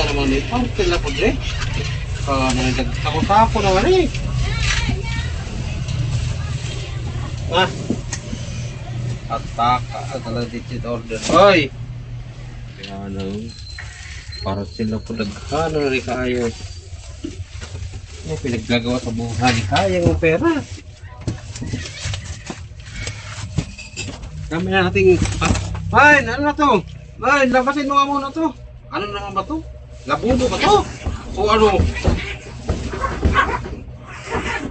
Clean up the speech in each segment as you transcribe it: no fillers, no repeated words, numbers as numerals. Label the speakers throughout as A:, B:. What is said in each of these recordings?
A: naman eh. Oh, sila po dre. Nagtako-tako naman eh. Ah. Ataka. Atala digit order. Hoy! Ano? Para sila po nagkano rin kayo. Pinaggagawa sa buhay. Kaya ng pera. Kami na nating... Ay, ano na to? Ay, labasin mo nga muna to. Ano naman ba to? Labubo ba to? O ano?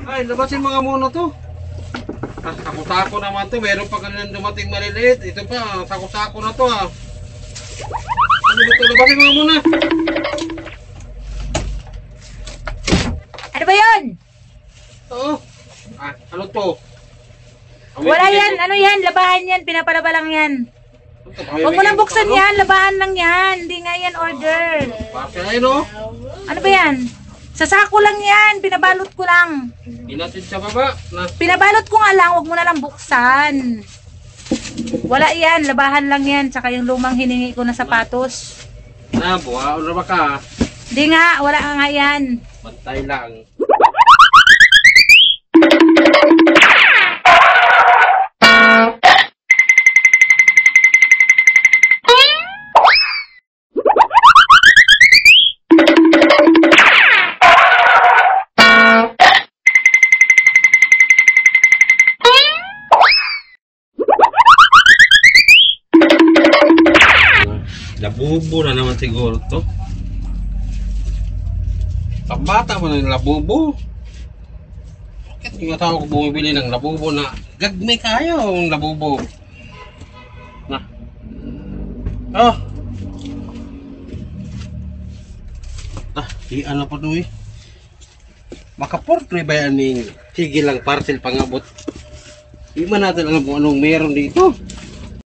A: Ay, labasin mo nga muna to. Sako-sako naman to. Meron pa kanilang dumating maliliit. Ito pa, sako-sako na to ah. Ano ba to? Labasin mo nga muna.
B: Ano ba yun?
A: Oo. Ah, ano to?
B: Wala yan. Ano yan? Labahan yan. Pinapalaba lang yan. Huwag mo nang buksan yan. Labahan lang yan. Hindi nga yan order.
A: Bakit na yun o?
B: Ano ba yan? Sa sako lang yan. Pinabalot ko lang.
A: Inatin sa baba.
B: Pinabalot ko nga lang. Huwag mo na lang buksan. Wala yan. Labahan lang yan. Tsaka yung lumang hiningi ko na sapatos.
A: Buha o na ba ka?
B: Hindi nga. Wala nga yan.
A: Bantay lang. Labubo na naman siguro to. Pambata mo ng labubo. Bakit yung tao ko bumibili ng labubo na gagmay kayo ang labubo? Na. Oh. Di ano pa to eh. Makaportray ba yan ng sige lang parcel pangabot? Di man natin alam kung anong meron dito.